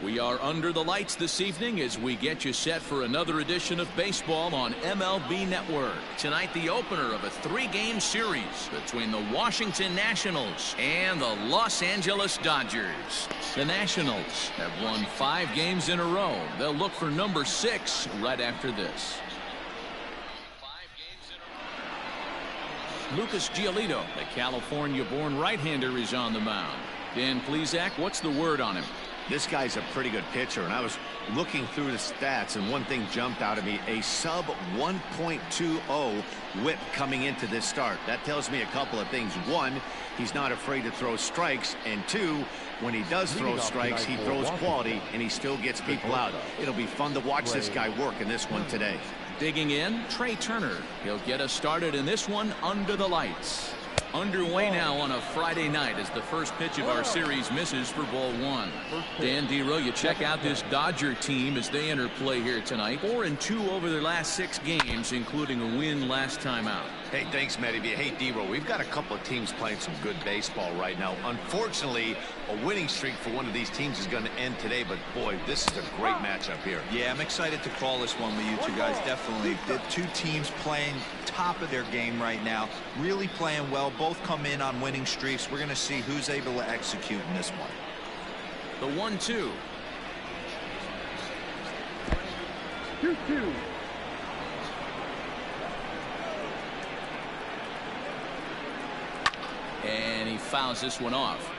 We are under the lights this evening as we get you set for another edition of baseball on MLB Network. Tonight, the opener of a three-game series between the Washington Nationals and the Los Angeles Dodgers. The Nationals have won 5 games in a row. They'll look for number 6 right after this. Lucas Giolito, the California-born right-hander, is on the mound. Dan Plesac, what's the word on him? This guy's a pretty good pitcher, and I was looking through the stats, and one thing jumped out at me: a sub 1.20 whip coming into this start. That tells me a couple of things. One, he's not afraid to throw strikes, and two, when he does throw strikes, he throws quality, and he still gets people out. It'll be fun to watch this guy work in this one today. Digging in, Trey Turner. He'll get us started in this one under the lights. Underway now on a Friday night as the first pitch of our series misses for ball 1. Dan Dero, you check out this Dodger team as they enter play here tonight. 4-2 over their last 6 games, including a win last time out. Hey, thanks, Matty. Hey, Dero, we've got a couple of teams playing some good baseball right now. Unfortunately, a winning streak for one of these teams is going to end today, but boy, this is a great matchup here. Yeah, I'm excited to call this one with you two guys. Definitely. The two teams playing top of their game right now, really playing well. Both come in on winning streaks. We're going to see who's able to execute in this one. The 1-2. 2-2. And he fouls this one off.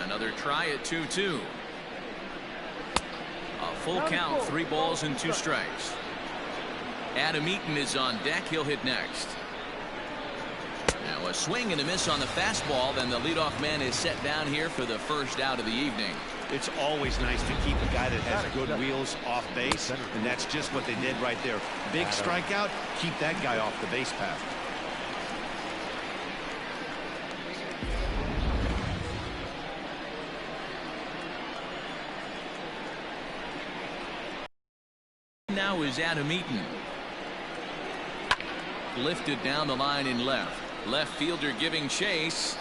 Another try at 2-2. A full count, 3 balls and 2 strikes. Adam Eaton is on deck. He'll hit next. Now a swing and a miss on the fastball. Then the leadoff man is set down here for the first out of the evening. It's always nice to keep a guy that has good wheels off base, and that's just what they did right there. Big strikeout, keep that guy off the base path. Now is Adam Eaton. Lifted down the line in left. Left fielder giving chase,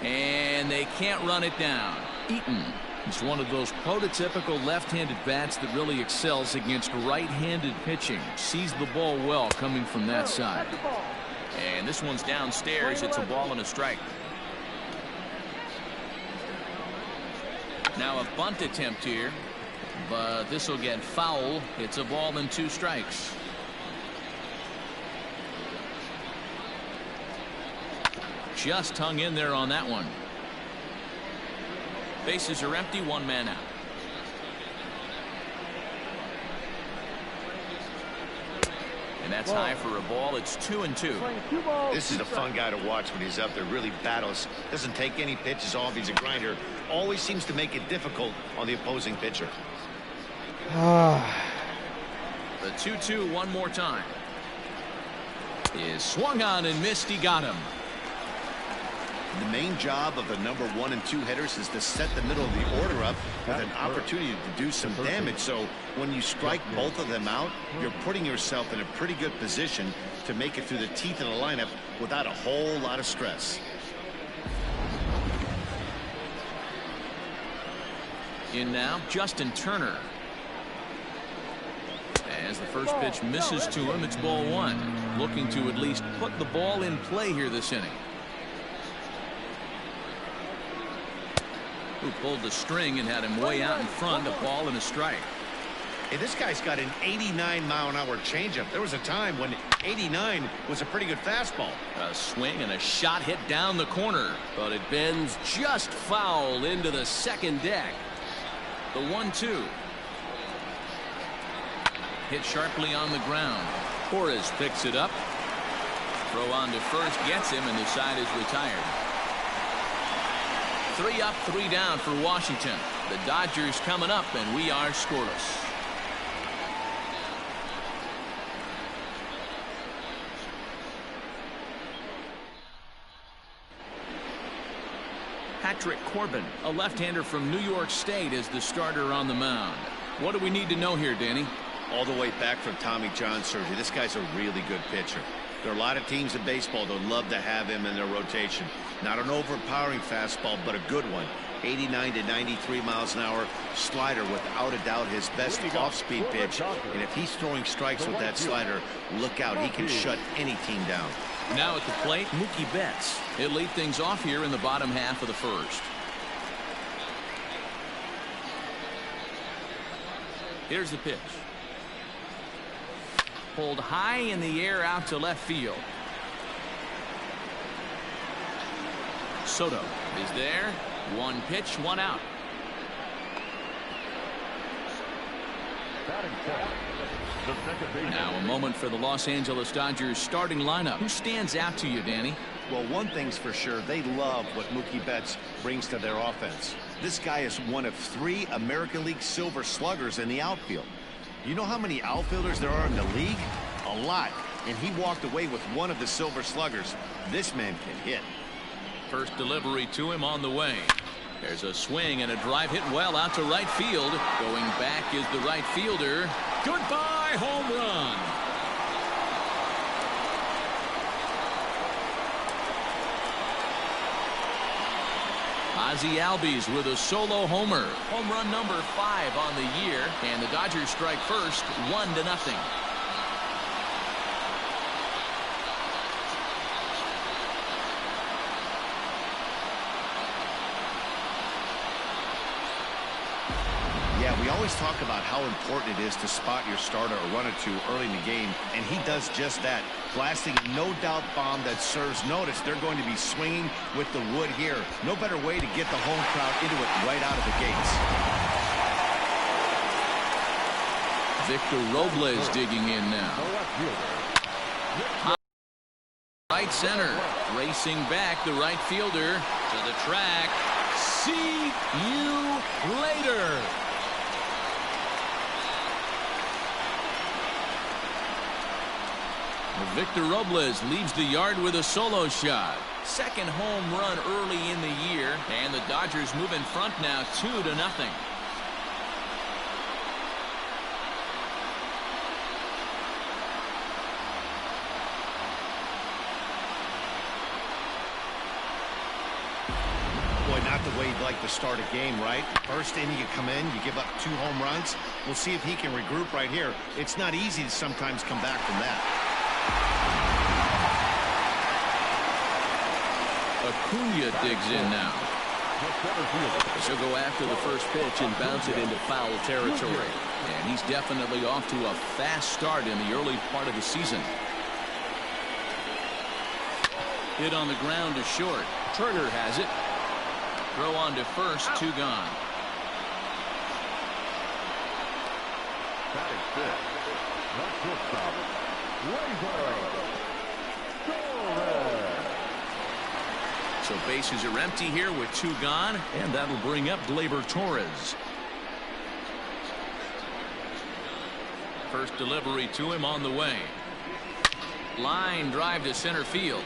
and they can't run it down. Eaton is one of those prototypical left-handed bats that really excels against right-handed pitching. Sees the ball well coming from that side. And this one's downstairs. It's a ball and a strike. Now a bunt attempt here, but this will get foul. It's a ball and 2 strikes. Just hung in there on that one. Bases are empty, 1 man out. And that's high for a ball. It's 2-2. This is a fun guy to watch when he's up there. Really battles. Doesn't take any pitches off. He's a grinder. Always seems to make it difficult on the opposing pitcher. The 2-2 one more time. Is swung on and missed. He got him. The main job of the number 1 and 2 hitters is to set the middle of the order up with an opportunity to do some damage. So when you strike both of them out, you're putting yourself in a pretty good position to make it through the teeth of the lineup without a whole lot of stress. In now, Justin Turner. As the first pitch misses to him, it's ball 1. Looking to at least put the ball in play here this inning. Who pulled the string and had him way out in front, a ball and a strike. Hey, this guy's got an 89-mile-an-hour changeup. There was a time when 89 was a pretty good fastball. A swing and a shot hit down the corner, but it bends just foul into the second deck. The 1-2. Hit sharply on the ground. Torres picks it up. Throw on to first, gets him, and the side is retired. 3 up, 3 down for Washington. The Dodgers coming up, and we are scoreless. Patrick Corbin, a left-hander from New York State, is the starter on the mound. What do we need to know here, Danny? All the way back from Tommy John surgery, this guy's a really good pitcher. There are a lot of teams in baseball that would love to have him in their rotation. Not an overpowering fastball, but a good one. 89 to 93 miles an hour slider, without a doubt his best off-speed pitch. And if he's throwing strikes with that slider, look out, he can shut any team down. Now at the plate, Mookie Betts. He'll lead things off here in the bottom half of the first. Here's the pitch. Pulled high in the air out to left field. Soto is there. One pitch, one out. Now a moment for the Los Angeles Dodgers starting lineup. Who stands out to you, Danny? Well, one thing's for sure, they love what Mookie Betts brings to their offense. This guy is one of 3 American League Silver Sluggers in the outfield. You know how many outfielders there are in the league? A lot. And he walked away with one of the Silver Sluggers. This man can hit. First delivery to him on the way. There's a swing and a drive hit well out to right field. Going back is the right fielder. Goodbye, home run. Ozzie Albies with a solo homer. Home run number 5 on the year. And the Dodgers strike first, 1-0. Yeah, we always talk about how important it is to spot your starter or run it to early in the game, and he does just that. Blasting a no-doubt bomb that serves notice. They're going to be swinging with the wood here. No better way to get the home crowd into it right out of the gates. Victor Robles digging in now. Right center. Racing back, the right fielder to the track. See you later. Victor Robles leaves the yard with a solo shot. Second home run early in the year, and the Dodgers move in front now 2-0. Boy, not the way you'd like to start a game, right? First inning, you come in, you give up 2 home runs. We'll see if he can regroup right here. It's not easy to sometimes come back from that. Acuna digs in now. She'll go after the first pitch and bounce it into foul territory. And he's definitely off to a fast start in the early part of the season. Hit on the ground to short. Turner has it. Throw on to first, 2 gone. So bases are empty here with 2 gone, and that'll bring up Gleyber Torres. First delivery to him on the way. Line drive to center field.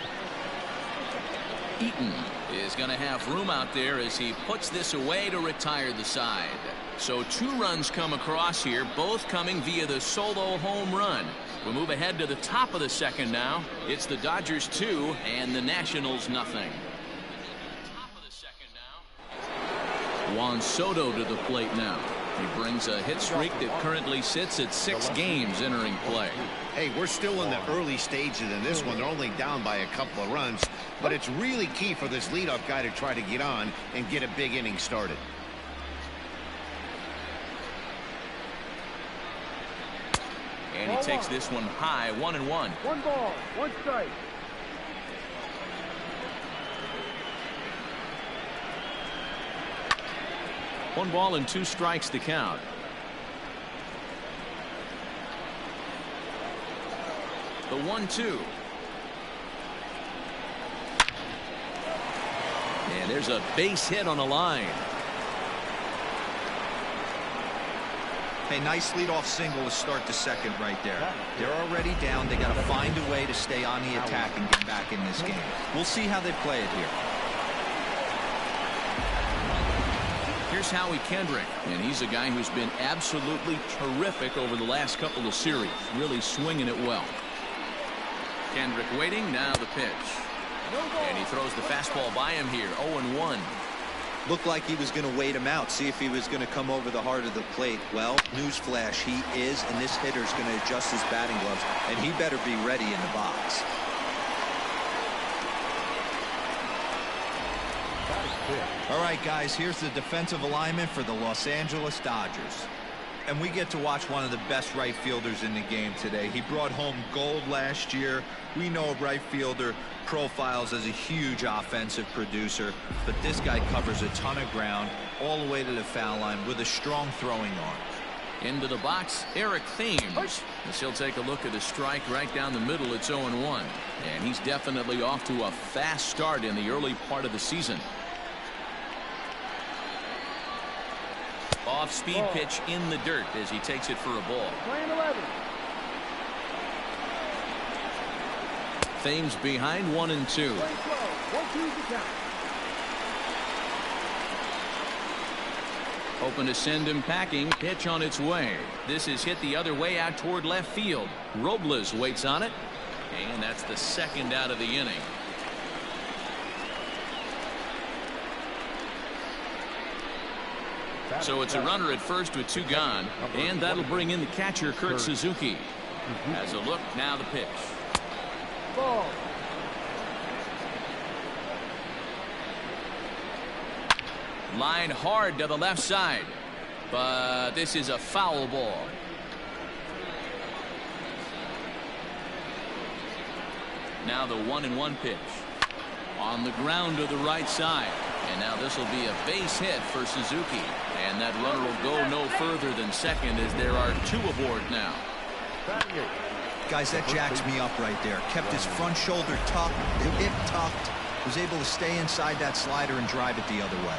Eaton is going to have room out there as he puts this away to retire the side. So 2 runs come across here, both coming via the solo home run. We'll move ahead to the top of the second now. It's the Dodgers 2 and the Nationals nothing. Juan Soto to the plate now. He brings a hit streak that currently sits at 6 games entering play. Hey, we're still in the early stages in this one. They're only down by a couple of runs, but it's really key for this leadoff guy to try to get on and get a big inning started. And he takes this one high, 1-1. 1 ball, 1 strike. One ball and 2 strikes to count. The 1-2. And there's a base hit on the line. Hey, nice leadoff single to start the second right there. They're already down. They got to find a way to stay on the attack and get back in this game. We'll see how they play it here. Here's Howie Kendrick, and he's a guy who's been absolutely terrific over the last couple of series, really swinging it well. Kendrick waiting. Now the pitch. And he throws the fastball by him here. 0-1. Looked like he was going to wait him out, see if he was going to come over the heart of the plate. Well, newsflash, he is, and this hitter's going to adjust his batting gloves, and he better be ready in the box. All right, guys, here's the defensive alignment for the Los Angeles Dodgers. And we get to watch one of the best right fielders in the game today. He brought home gold last year. We know a right fielder profiles as a huge offensive producer, but this guy covers a ton of ground all the way to the foul line with a strong throwing arm. Into the box, Eric Thames. As he'll take a look at a strike right down the middle. It's 0-1. And he's definitely off to a fast start in the early part of the season. Off-speed pitch in the dirt as he takes it for a ball. Playing 11. Thames behind 1-2. Playing 12. 1-2 the count. Hoping to send him packing. Pitch on its way. This is hit the other way out toward left field. Robles waits on it. And that's the second out of the inning. So it's a runner at first with 2 gone, and that'll bring in the catcher, Kurt Suzuki. Has a look, now the pitch. Ball. Line hard to the left side, but this is a foul ball. Now the 1-1 pitch. On the ground to the right side. And now this will be a base hit for Suzuki. And that runner will go no further than second as there are 2 aboard now. Guys, that jacks me up right there. Kept his front shoulder tucked, the hip tucked, was able to stay inside that slider and drive it the other way.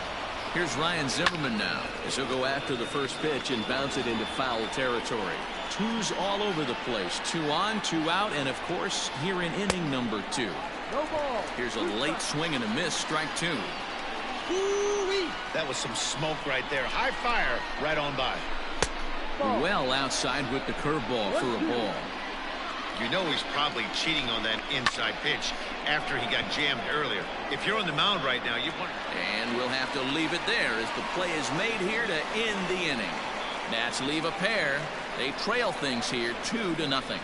Here's Ryan Zimmerman now as he'll go after the first pitch and bounce it into foul territory. 2s all over the place. 2 on, 2 out, and of course here in inning number 2. No ball. Here's a late swing and a miss. Strike 2. Woo-wee. That was some smoke right there. High fire right on by. Ball. Well outside with the curveball for a ball. You know he's probably cheating on that inside pitch after he got jammed earlier. If you're on the mound right now, you want. And we'll have to leave it there as the play is made here to end the inning. Nats leave a pair. They trail things here 2-0.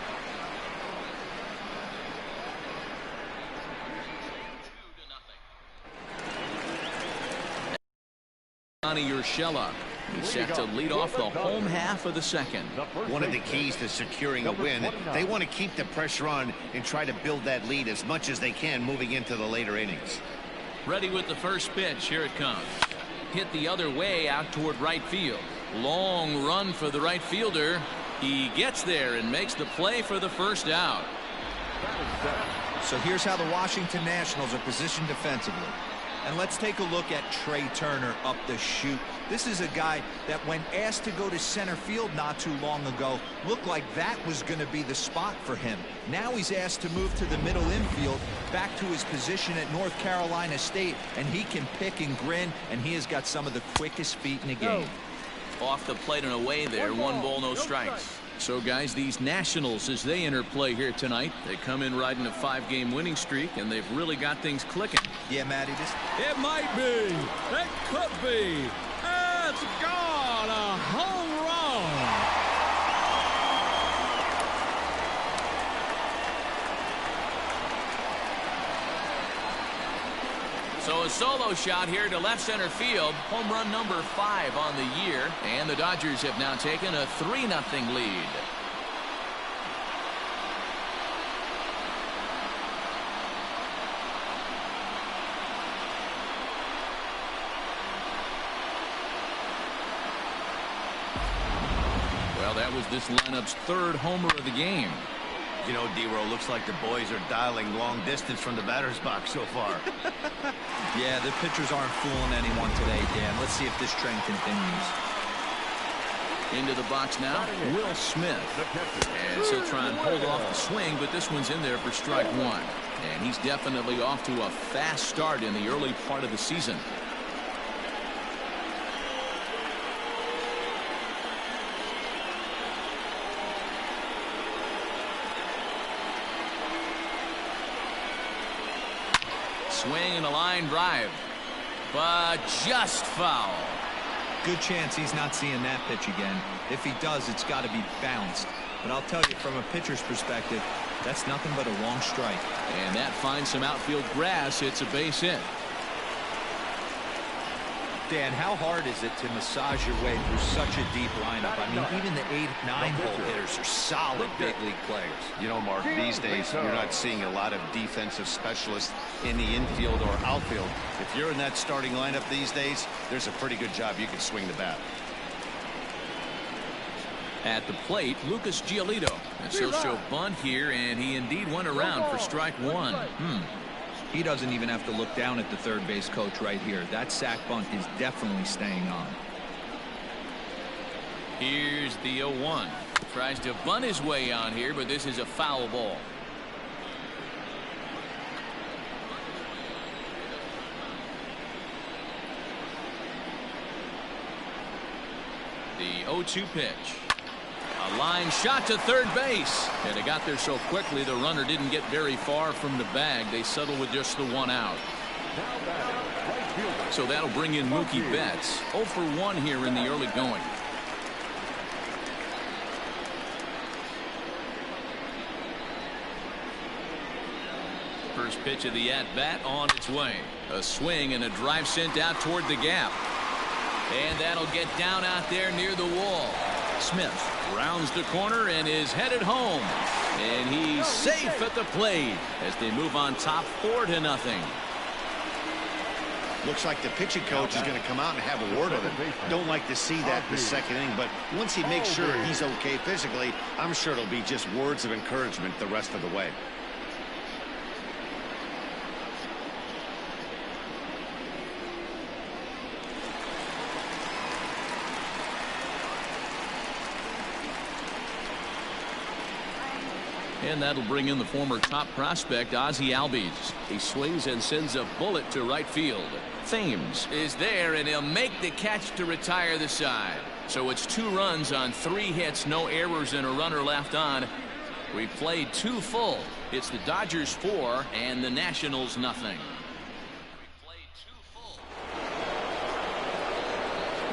Johnny Urshela. He's set to lead off the home half of the second. One of the keys to securing a win, they want to keep the pressure on and try to build that lead as much as they can moving into the later innings. Ready with the first pitch. Here it comes. Hit the other way out toward right field. Long run for the right fielder. He gets there and makes the play for the first out. So here's how the Washington Nationals are positioned defensively. And let's take a look at Trey Turner up the chute. This is a guy that when asked to go to center field not too long ago, looked like that was going to be the spot for him. Now he's asked to move to the middle infield, back to his position at North Carolina State, and he can pick and grin, and he has got some of the quickest feet in the game. Off the plate and away there. 1 ball, no strikes. So guys, these Nationals, as they enter play here tonight, they come in riding a 5-game winning streak, and they've really got things clicking. Yeah, Matty, this. It might be. It could be. It's gone. A home run. So a solo shot here to left center field. Home run number 5 on the year. And the Dodgers have now taken a 3-0 lead. Well, that was this lineup's 3rd homer of the game. You know, D-Roll, looks like the boys are dialing long distance from the batter's box so far. Yeah, the pitchers aren't fooling anyone today, Dan. Let's see if this trend continues. Into the box now, Will Smith. And he'll try and hold off the swing, but this one's in there for strike 1. And he's definitely off to a fast start in the early part of the season. swing and a line drive, but just foul. Good chance he's not seeing that pitch again. If he does, it's got to be bounced. But I'll tell you, from a pitcher's perspective, that's nothing but a long strike. And that finds some outfield grass. It's a base hit. Dan, how hard is it to massage your way through such a deep lineup? I mean, even the 8-9 hole hitters are solid big league players. You know, Mark, these days you're not seeing a lot of defensive specialists in the infield or outfield. If you're in that starting lineup these days, there's a pretty good job you can swing the bat. At the plate, Lucas Giolito. And he'll show bunt here, and he indeed went around for strike one. He doesn't even have to look down at the third base coach right here. That sac bunt is definitely staying on. Here's the 0-1. Tries to bunt his way on here, but this is a foul ball. The 0-2 pitch. A line shot to third base. And it got there so quickly the runner didn't get very far from the bag. They settled with just the one out. So that'll bring in Mookie Betts. 0 for 1 here in the early going. First pitch of the at-bat on its way. A swing and a drive sent out toward the gap. And that'll get down out there near the wall. Smith rounds the corner and is headed home. And he's safe at the plate as they move on top 4-0. Looks like the pitching coach is going to come out and have a word with him. Don't like to see that in the second inning, but once he makes sure he's okay physically, I'm sure it'll be just words of encouragement the rest of the way. And that'll bring in the former top prospect, Ozzie Albies. He swings and sends a bullet to right field. Thames is there, and he'll make the catch to retire the side. So it's 2 runs on 3 hits, no errors, and a runner left on. We played 2 full. It's the Dodgers 4 and the Nationals nothing.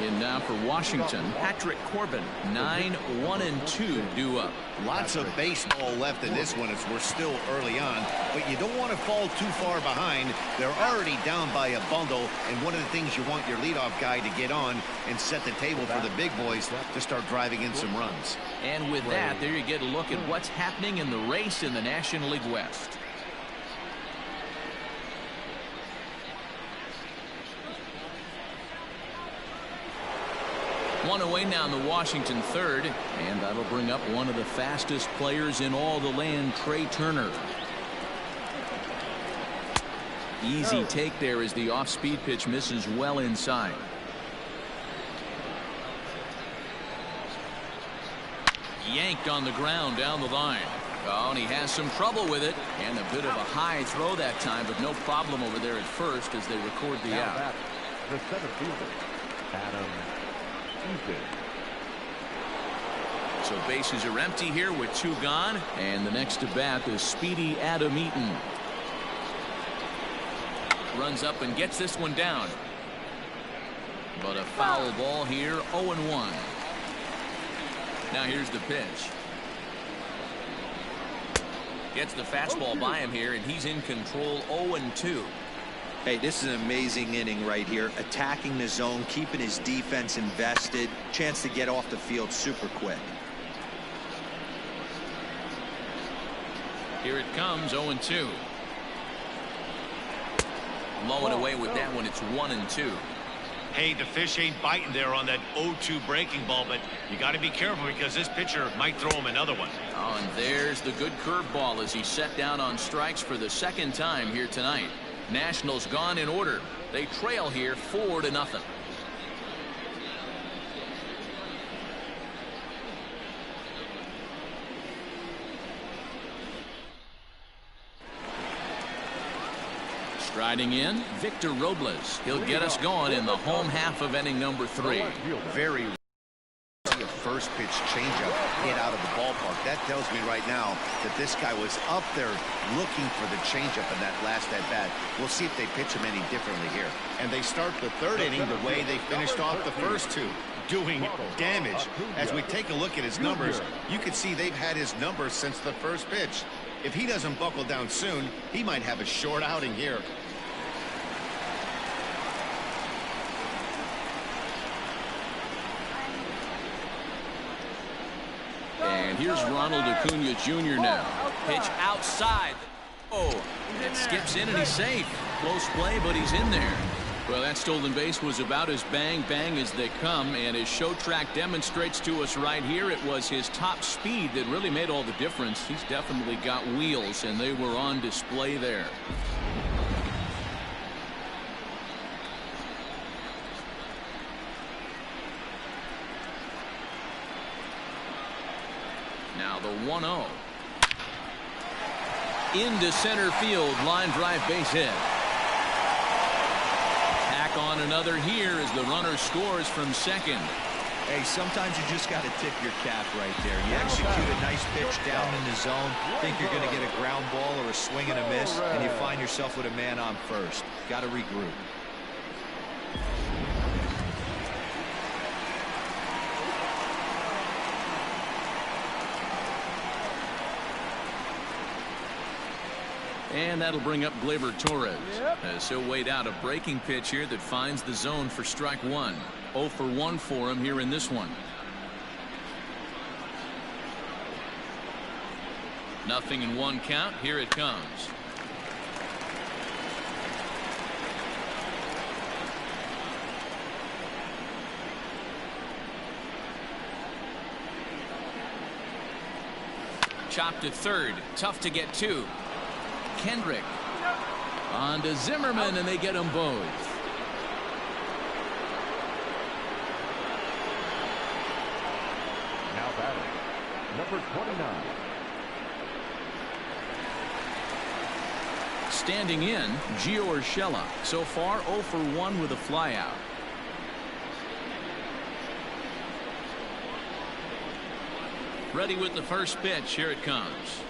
In now for Washington, Patrick Corbin. 9-1-2 due up. Lots of baseball left in this one as we're still early on, but you don't want to fall too far behind. They're already down by a bundle, and one of the things you want your leadoff guy to get on and set the table for the big boys to start driving in some runs. And with that, there you get a look at what's happening in the race in the National League West. One away now in the Washington third, and that'll bring up one of the fastest players in all the land, Trey Turner. Easy take there as the off-speed pitch misses well inside. Yanked on the ground down the line. Oh, and he has some trouble with it, and a bit of a high throw that time, but no problem over there at first as they record the out. The center fielder, Adam. So bases are empty here with 2 gone, and the next to bat is speedy Adam Eaton. Runs up and gets this one down, but a foul ball here. 0-1. Now here's the pitch. Gets the fastball by him here, and he's in control. 0-2. Hey, this is an amazing inning right here. Attacking the zone, keeping his defense invested. Chance to get off the field super quick. Here it comes. 0-2. Low and away with that one. It's 1-2. Hey, the fish ain't biting there on that 0-2 breaking ball, but you got to be careful because this pitcher might throw him another one. Oh, and there's the good curveball as he set down on strikes for the second time here tonight. Nationals gone in order. They trail here 4-0. Striding in, Victor Robles. He'll get us going in the home half of inning number 3. Very a first pitch changeup hit out of the ballpark. That tells me right now that this guy was up there looking for the changeup in that last at bat. We'll see if they pitch him any differently here. And they start the third inning the way they finished off the first two, doing damage. As we take a look at his numbers, you can see they've had his numbers since the first pitch. If he doesn't buckle down soon, he might have a short outing here. And here's Ronald Acuna Jr. now. Pitch outside. Oh, it skips in and he's safe. Close play, but he's in there. Well, that stolen base was about as bang-bang as they come, and as Show Track demonstrates to us right here, it was his top speed that really made all the difference. He's definitely got wheels, and they were on display there. Now the 1-0. Into center field, line drive base hit. Tack on another here as the runner scores from second. Hey, sometimes you just got to tip your cap right there. You execute a nice pitch down in the zone, think you're going to get a ground ball or a swing and a miss, and you find yourself with a man on first. Got to regroup. And that'll bring up Gleyber Torres. As he'll wait out a breaking pitch here that finds the zone for strike one. 0 for 1 for him here in this one. Nothing in one count. Here it comes. Chopped to third. Tough to get to. Kendrick on to Zimmerman, and they get them both. Now batting, number 29. Standing in, Gio Urshela. So far 0 for 1 with a flyout. Ready with the first pitch. Here it comes.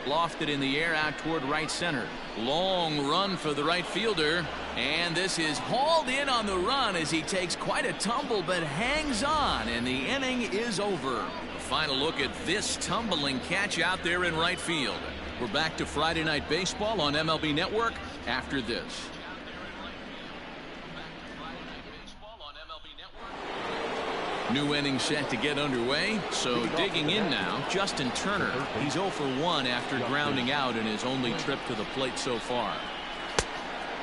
Lofted in the air out toward right center. Long run for the right fielder, and this is hauled in on the run as he takes quite a tumble but hangs on, and the inning is over. A final look at this tumbling catch out there in right field. We're back to Friday Night Baseball on MLB Network after this. New inning set to get underway, so digging in now, Justin Turner. He's 0 for 1 after grounding out in his only trip to the plate so far.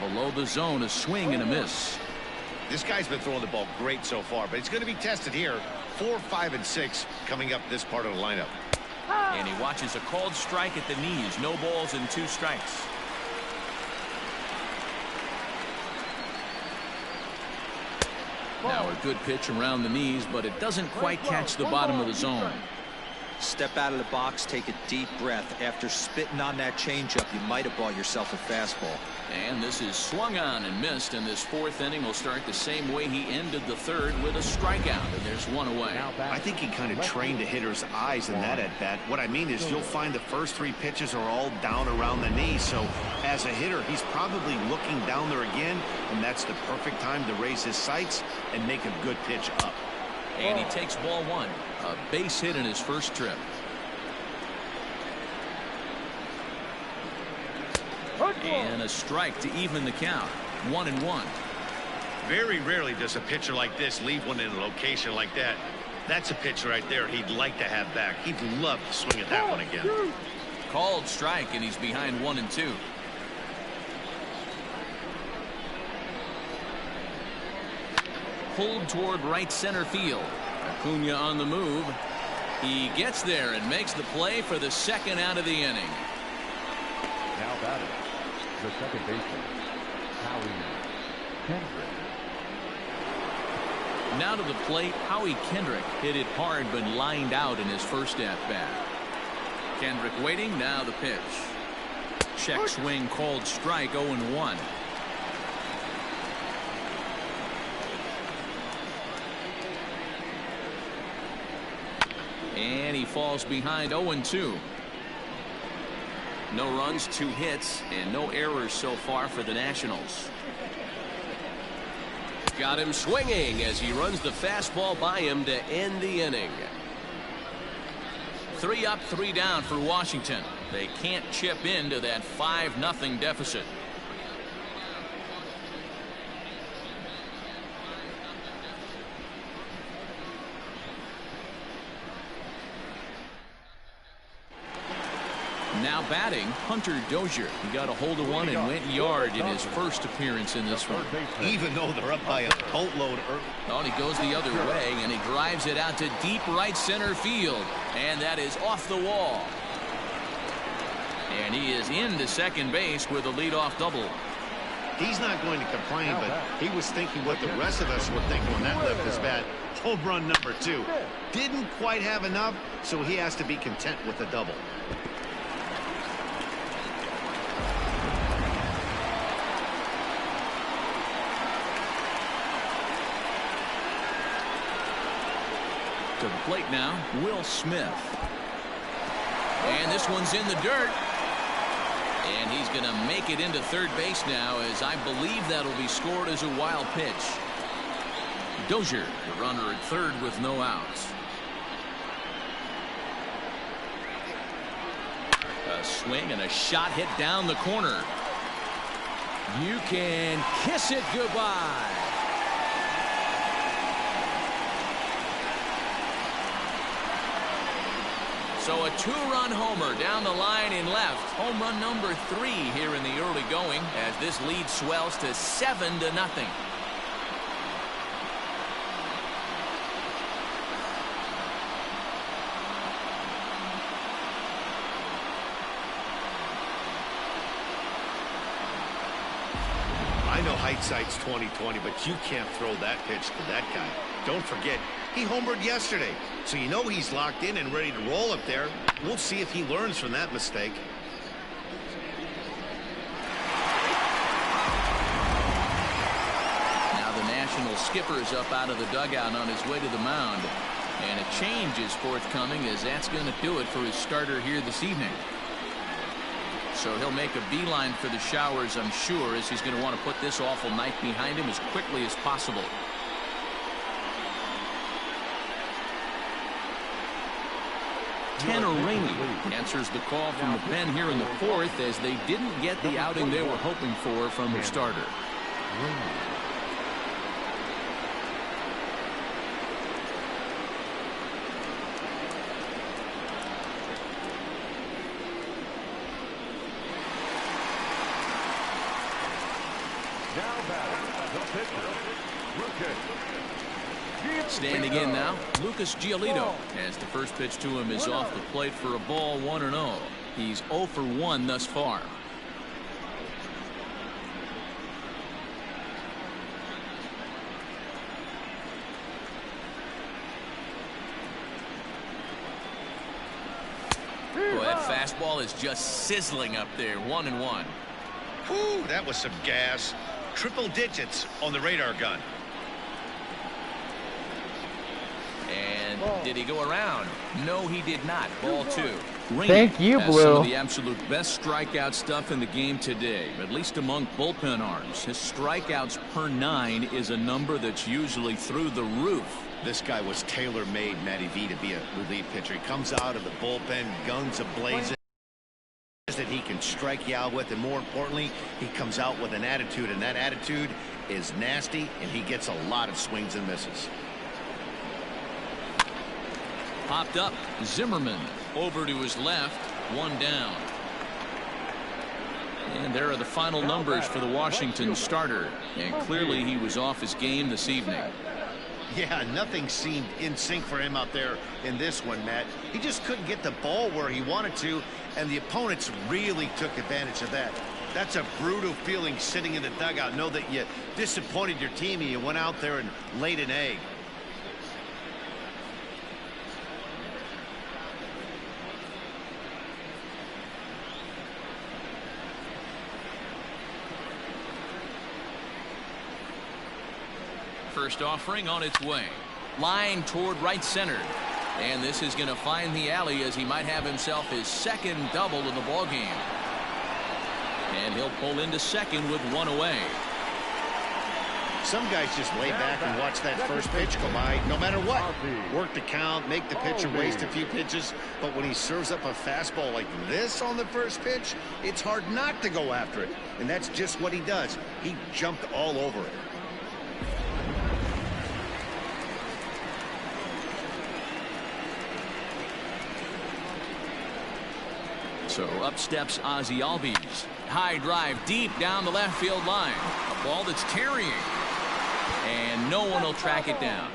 Below the zone, a swing and a miss. This guy's been throwing the ball great so far, but he's going to be tested here. 4, 5, and 6 coming up this part of the lineup. And he watches a called strike at the knees. No balls and 2 strikes. Now a good pitch around the knees, but it doesn't quite catch the bottom of the zone. Step out of the box, take a deep breath. After spitting on that changeup, you might have bought yourself a fastball. And this is swung on and missed, and this 4th inning will start the same way he ended the 3rd with a strikeout, and there's 1 away. I think he kind of trained the hitter's eyes in that at bat. What I mean is you'll find the first 3 pitches are all down around the knee, so as a hitter he's probably looking down there again, and that's the perfect time to raise his sights and make a good pitch up. And he takes ball 1. A base hit in his first trip. And a strike to even the count. 1-1. Very rarely does a pitcher like this leave one in a location like that. That's a pitch right there he'd like to have back. He'd love to swing at that one again. Called strike, and he's behind 1-2. Pulled toward right center field. Acuna on the move. He gets there and makes the play for the 2nd out of the inning. Now batting, the second baseman, Howie Kendrick. Now to the plate, Howie Kendrick hit it hard but lined out in his first at-bat. Kendrick waiting, now the pitch. Check swing, called strike, 0-1. And he falls behind 0-2. No runs, 2 hits, and no errors so far for the Nationals. Got him swinging as he runs the fastball by him to end the inning. 3 up, 3 down for Washington. They can't chip into that 5-0 deficit. Now batting, Hunter Dozier. He got a hold of one and went yard in his first appearance in this one. Even though they're up by a boatload early. Oh, he goes the other way, and he drives it out to deep right center field. And that is off the wall. And he is into second base with a leadoff double. He's not going to complain, but he was thinking what the rest of us were thinking when that left his bat. Home run number 2. Didn't quite have enough, so he has to be content with the double. To the plate now, Will Smith. And this one's in the dirt. And he's going to make it into third base now, as I believe that'll be scored as a wild pitch. Dozier, the runner at third with no outs. A swing and a shot hit down the corner. You can kiss it goodbye. So a 2-run homer down the line in left. Home run number 3 here in the early going as this lead swells to 7-0. I know hindsight's 20/20, but you can't throw that pitch to that guy. Don't forget, he homered yesterday, so you know he's locked in and ready to roll up there. We'll see if he learns from that mistake. Now the National skipper is up out of the dugout on his way to the mound. And a change is forthcoming, as that's going to do it for his starter here this evening. So he'll make a beeline for the showers, I'm sure, as he's going to want to put this awful night behind him as quickly as possible. Tanner Rainey answers the call from the pen here in the 4th, as they didn't get the outing they were hoping for from their starter. Standing in now, Lucas Giolito, as the first pitch to him is off the plate for a ball, 1-0. He's 0 for 1 thus far. Boy, that fastball is just sizzling up there, 1-1. Whew, that was some gas. Triple digits on the radar gun. And did he go around? No, he did not. Ball 2. Rainey Thank you, has Blue. some of the absolute best strikeout stuff in the game today, at least among bullpen arms. His strikeouts per 9 is a number that's usually through the roof. This guy was tailor-made, Matty V, to be a relief pitcher. He comes out of the bullpen, guns a-blazing, that he can strike you out with, and more importantly, he comes out with an attitude, and that attitude is nasty, and he gets a lot of swings and misses. Popped up. Zimmerman over to his left. 1 down. And there are the final numbers for the Washington starter. And clearly he was off his game this evening. Yeah, nothing seemed in sync for him out there in this one, Matt. He just couldn't get the ball where he wanted to, and the opponents really took advantage of that. That's a brutal feeling sitting in the dugout. Know that you disappointed your team and you went out there and laid an egg. First offering on its way. Line toward right center. And this is going to find the alley as he might have himself his second double in the ball game. And he'll pull into second with one away. Some guys just lay back and watch that first pitch go by no matter what. Work the count, make the pitcher waste a few pitches. But when he serves up a fastball like this on the first pitch, it's hard not to go after it. And that's just what he does. He jumped all over it. So up steps Ozzie Albies. High drive deep down the left field line. A ball that's carrying. And no one will track it down.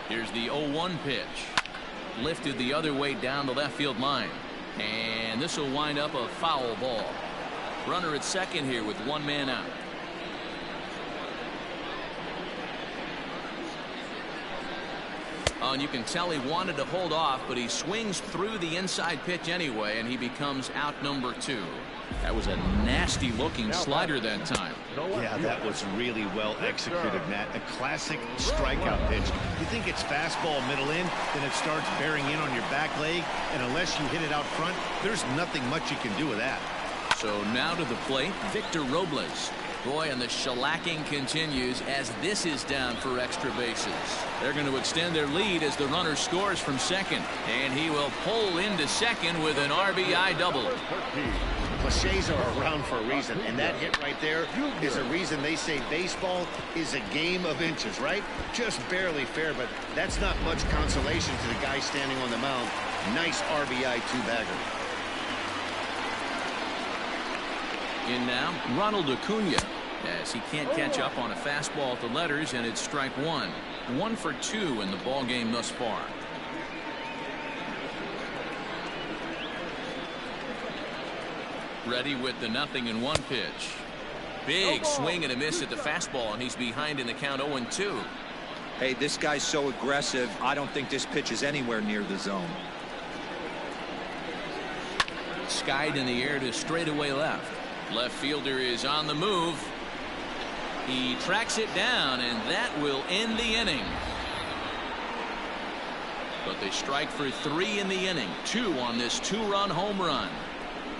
Here's the 0-1 pitch. Lifted the other way down the left field line. And this will wind up a foul ball. Runner at second here with one man out. Oh, and you can tell he wanted to hold off, but he swings through the inside pitch anyway, and he becomes out number 2. That was a nasty looking slider that time. Yeah, that was really well executed, Matt. A classic strikeout pitch. You think it's fastball middle in, then it starts bearing in on your back leg, and unless you hit it out front, there's nothing much you can do with that. So now to the plate, Victor Robles. Boy, and the shellacking continues as this is down for extra bases. They're going to extend their lead as the runner scores from second. And he will pull into second with an RBI double. Cliches are around for a reason, and that hit right there is a reason they say baseball is a game of inches, right? Just barely fair, but that's not much consolation to the guy standing on the mound. Nice RBI two-bagger. In now, Ronald Acuna, as he can't catch up on a fastball at the letters, and it's strike one. 1 for 2 in the ball game thus far. Ready with the 0-1 pitch. Big swing and a miss at the fastball, and he's behind in the count 0-2. Hey, this guy's so aggressive. I don't think this pitch is anywhere near the zone. Skied in the air to straightaway left. Left fielder is on the move. He tracks it down, and that will end the inning. But they strike for 3 in the inning. 2 on this 2-run home run.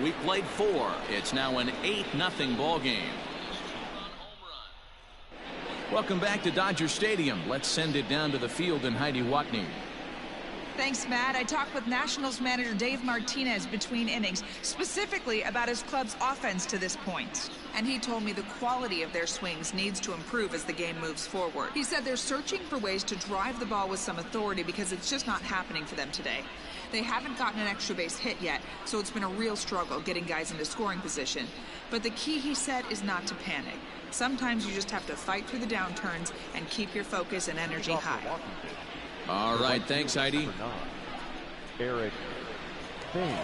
We played 4. It's now an 8-0 ball game. Welcome back to Dodger Stadium. Let's send it down to the field and Heidi Watney. Thanks, Matt. I talked with Nationals manager Dave Martinez between innings, specifically about his club's offense to this point. And he told me the quality of their swings needs to improve as the game moves forward. He said they're searching for ways to drive the ball with some authority because it's just not happening for them today. They haven't gotten an extra base hit yet, so it's been a real struggle getting guys into scoring position. But the key, he said, is not to panic. Sometimes you just have to fight through the downturns and keep your focus and energy high. All right, thanks, Heidi. Eric Thames.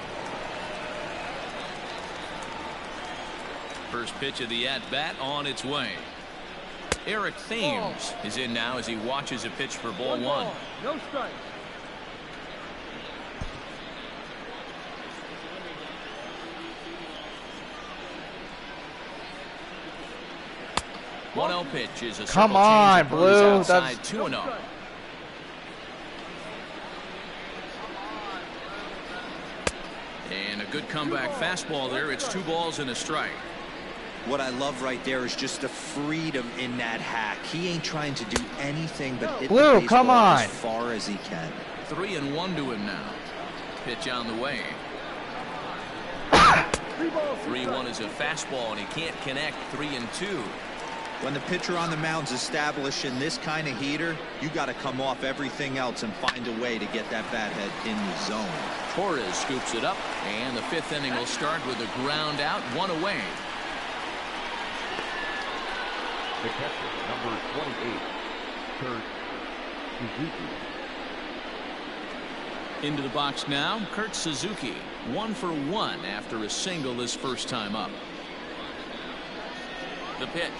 First pitch of the at-bat on its way. Eric Thames is in now as he watches a pitch for ball 1. No strike. One 1-0 pitch is a come on, Blue. Outside 2-0. And a good comeback fastball there. It's 2 balls and a strike. What I love right there is just the freedom in that hack. He ain't trying to do anything but hit Blue, the baseball come on. as far as he can. 3-1 to him now. Pitch on the way. 3-1 is a fastball, and he can't connect. 3-2. When the pitcher on the mound's establishing this kind of heater, you got to come off everything else and find a way to get that bat head in the zone. Torres scoops it up, and the 5th inning will start with a ground out, 1 away. The catcher, number 28, Kurt Suzuki. Into the box now, Kurt Suzuki. 1 for 1 after a single his first time up. The pitch.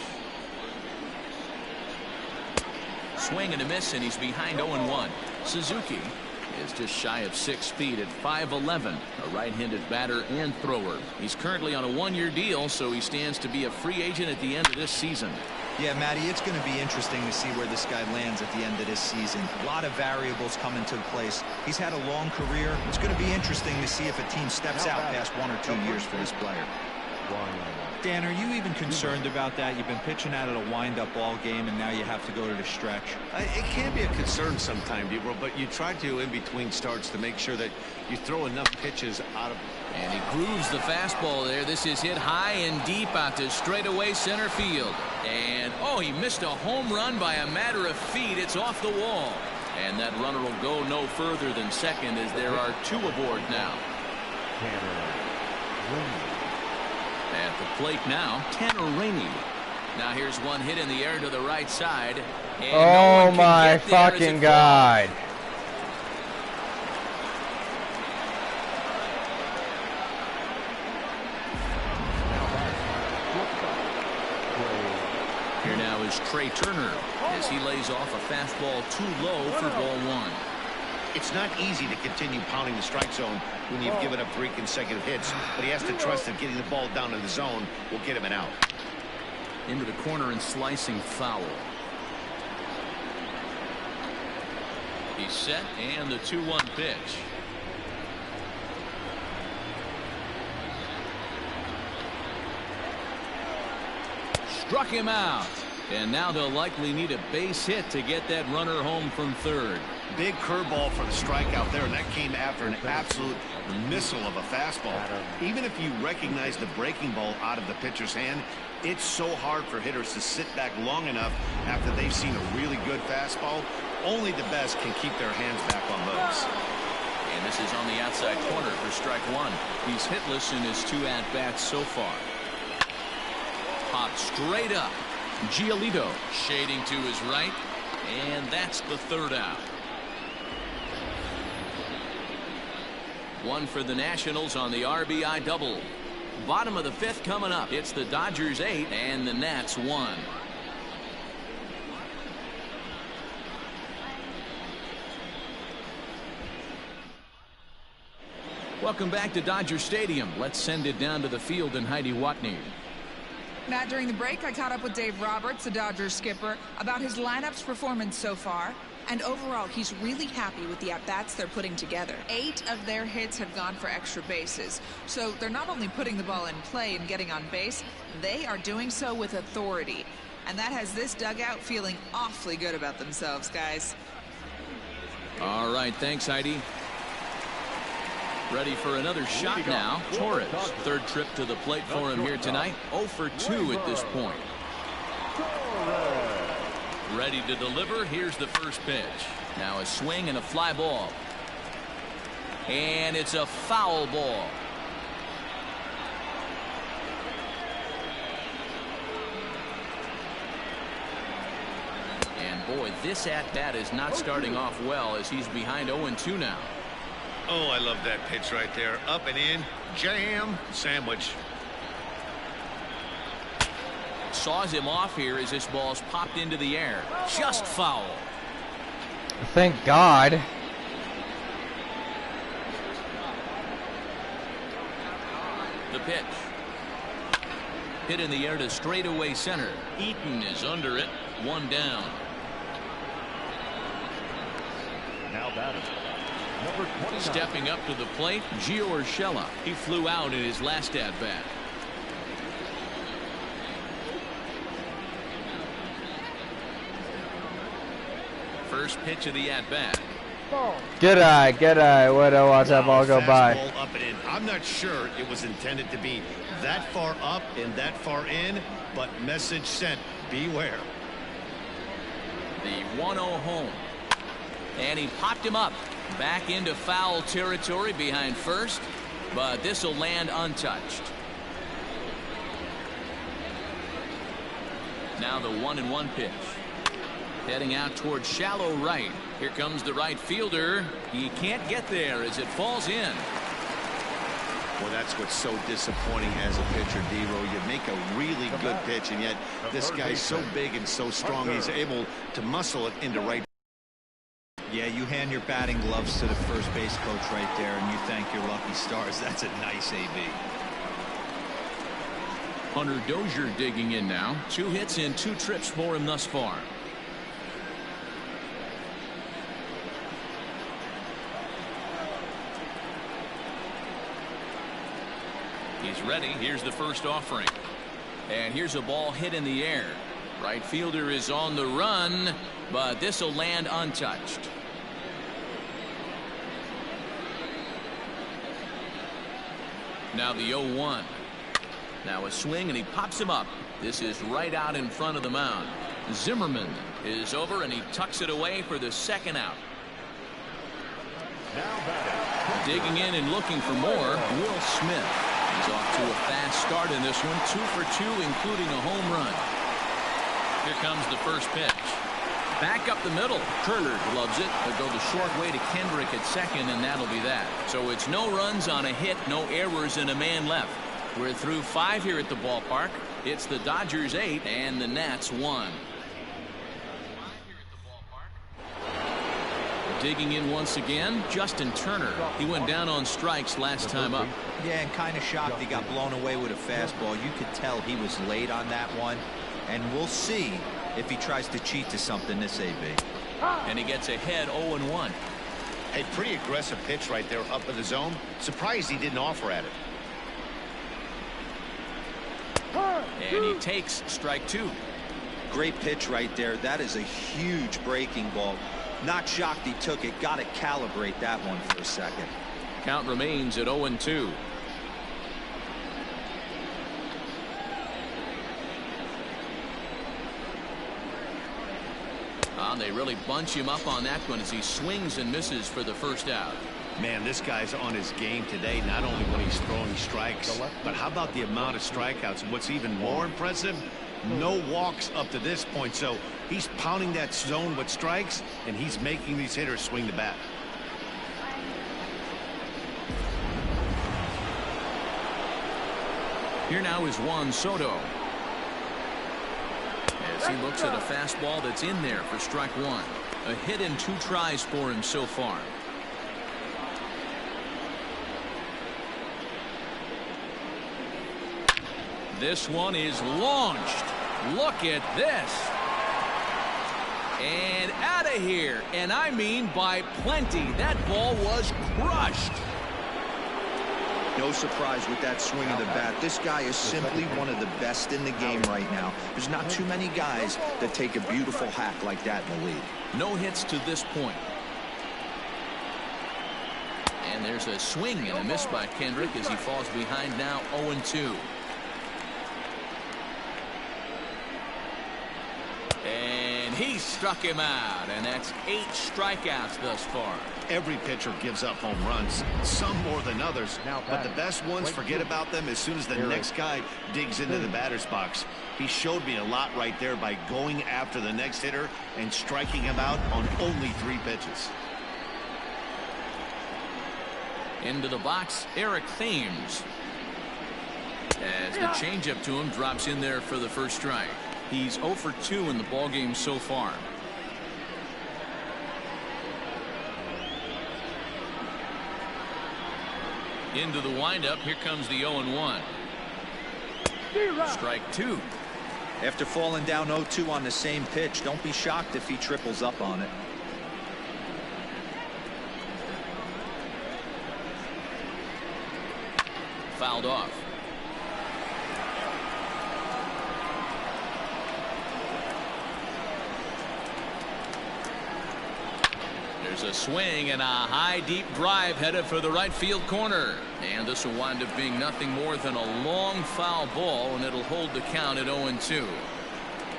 Swing and a miss, and he's behind 0-1. Suzuki is just shy of 6 feet at 5'11", a right-handed batter and thrower. He's currently on a one-year deal, so he stands to be a free agent at the end of this season. Yeah, Matty, it's going to be interesting to see where this guy lands at the end of this season. A lot of variables come into place. He's had a long career. It's going to be interesting to see if a team steps out past 1 or 2 years for this player. Dan, are you even concerned about that? You've been pitching out at a wind-up ball game, and now you have to go to the stretch. It can be a concern sometimes, Debro, but you try to, in between starts, to make sure that you throw enough pitches out of. And he grooves the fastball there. This is hit high and deep out to straightaway center field. And, oh, he missed a home run by a matter of feet. It's off the wall. And that runner will go no further than second as there are 2 aboard now. At the plate now, Tanner Rainey. Now here's one hit in the air to the right side. And oh my fucking God. Here now is Trey Turner as he lays off a fastball too low for ball 1. It's not easy to continue pounding the strike zone when you've given up 3 consecutive hits, but he has to trust that getting the ball down to the zone will get him an out. Into the corner and slicing foul. He's set, and the 2-1 pitch. Struck him out. And now they'll likely need a base hit to get that runner home from third. Big curveball for the strikeout there, and that came after an absolute missile of a fastball. Even if you recognize the breaking ball out of the pitcher's hand, it's so hard for hitters to sit back long enough after they've seen a really good fastball. Only the best can keep their hands back on those. And this is on the outside corner for strike 1. He's hitless in his 2 at-bats so far. Popped straight up. Giolito shading to his right, and that's the 3rd out. 1 for the Nationals on the RBI double. Bottom of the 5th coming up. It's the Dodgers 8 and the Nats 1. Welcome back to Dodger Stadium. Let's send it down to the field and Heidi Watney. Matt, during the break, I caught up with Dave Roberts, the Dodgers skipper, about his lineup's performance so far. And overall, he's really happy with the at-bats they're putting together. 8 of their hits have gone for extra bases. So they're not only putting the ball in play and getting on base, they are doing so with authority. And that has this dugout feeling awfully good about themselves, guys. All right, thanks, Heidi. Ready for another shot now. Torres, 3rd trip to the plate for him here tonight. 0 for 2 at this point. Ready to deliver. Here's the first pitch. Now a swing and a fly ball. And it's a foul ball. And boy, this at-bat is not starting off well as he's behind 0-2 now. Oh, I love that pitch right there. Up and in, jam, sandwich. Saws him off here as this ball's popped into the air. Just foul. Thank God. The pitch. Hit in the air to straightaway center. Eaton is under it. 1 down. Now batting. Number 29. Stepping up to the plate, Gio Urshela. He flew out in his last at-bat. First pitch of the at-bat. Good eye. Way to watch that ball go by. Up and in. I'm not sure it was intended to be that far up and that far in, but message sent. Beware. The 1-0 home. And he popped him up. Back into foul territory behind first, but this will land untouched. Now the 1-1 pitch. Heading out towards shallow right. Here comes the right fielder. He can't get there as it falls in. Well, that's what's so disappointing as a pitcher, Dero. You make a really good pitch, and yet this guy's so big and so strong, he's able to muscle it into right. Yeah, you hand your batting gloves to the first base coach right there, and you thank your lucky stars. That's a nice AB. Hunter Dozier digging in now. 2 hits and 2 trips for him thus far. He's ready. Here's the first offering. And here's a ball hit in the air. Right fielder is on the run, but this will land untouched. Now the 0-1. Now a swing, and he pops him up. This is right out in front of the mound. Zimmerman is over, and he tucks it away for the second out. Digging in and looking for more, Will Smith. He's off to a fast start in this one. 2 for 2, including a home run. Here comes the first pitch. Back up the middle. Turner loves it. He'll go the short way to Kendrick at second, and that'll be that. So it's no runs on a hit, no errors, and a man left. We're through 5 here at the ballpark. It's the Dodgers 8 and the Nats 1. Digging in once again, Justin Turner. He went down on strikes last time up. Yeah, and kind of shocked he got blown away with a fastball. You could tell he was late on that one. And we'll see if he tries to cheat to something this AB. And he gets ahead 0-1. A pretty aggressive pitch right there up in the zone. Surprised he didn't offer at it. And he takes strike 2. Great pitch right there. That is a huge breaking ball. Not shocked he took it. Got to calibrate that one for a second. Count remains at 0-2. They really bunch him up on that one as he swings and misses for the first out. Man, this guy's on his game today, not only when he's throwing strikes, but how about the amount of strikeouts? And what's even more impressive, no walks up to this point. So he's pounding that zone with strikes, and he's making these hitters swing the bat. Here now is Juan Soto. As he looks at a fastball that's in there for strike 1. A hit and 2 tries for him so far. This one is launched. Look at this. And out of here. And I mean by plenty. That ball was crushed. No surprise with that swing of the bat. This guy is simply one of the best in the game right now. There's not too many guys that take a beautiful hack like that in the league. No hits to this point. And there's a swing and a miss by Kendrick as he falls behind now 0-2. And he struck him out, and that's 8 strikeouts thus far. Every pitcher gives up home runs, some more than others, but the best ones, forget about them as soon as the next guy digs into the batter's box. He showed me a lot right there by going after the next hitter and striking him out on only 3 pitches. Into the box, Eric Thames. As the changeup to him drops in there for the first strike. He's 0 for 2 in the ballgame so far. Into the windup. Here comes the 0-1. Strike 2. After falling down 0-2 on the same pitch, don't be shocked if he triples up on it. Fouled off. There's a swing and a high deep drive headed for the right field corner, and this will wind up being nothing more than a long foul ball, and it'll hold the count at 0-2.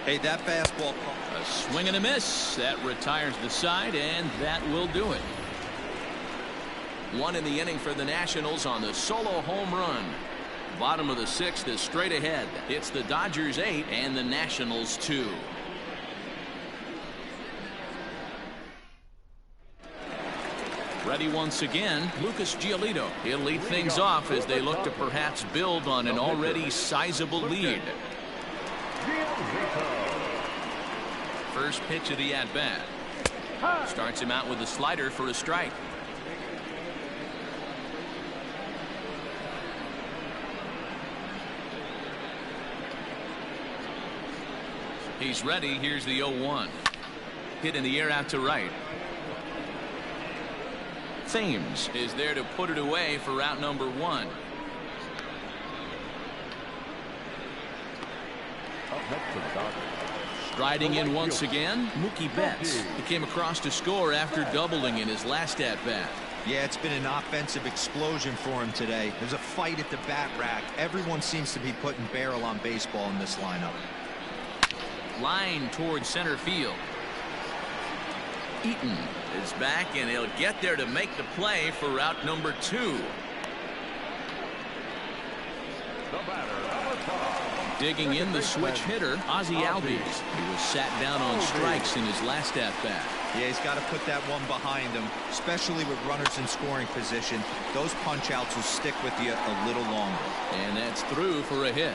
Hey, that fastball. A swing and a miss that retires the side, and that will do it. 1 in the inning for the Nationals on the solo home run. Bottom of the 6th is straight ahead. It's the Dodgers 8 and the Nationals 2. Ready once again, Lucas Giolito. He'll lead things off as they look to perhaps build on an already sizable lead. First pitch of the at-bat. Starts him out with a slider for a strike. He's ready. Here's the 0-1. Hit in the air out to right. Thames is there to put it away for out number 1. Striding in once again, Mookie Betts. He came across to score after doubling in his last at-bat. Yeah, it's been an offensive explosion for him today. There's a fight at the bat rack. Everyone seems to be putting barrel on baseball in this lineup. Line towards center field. Eaton is back, and he'll get there to make the play for route number 2. The batter, number 5. Digging in the switch hitter, Ozzie Albies. He was sat down on strikes in his last at-bat. Yeah, he's got to put that one behind him, especially with runners in scoring position. Those punch-outs will stick with you a little longer. And that's through for a hit.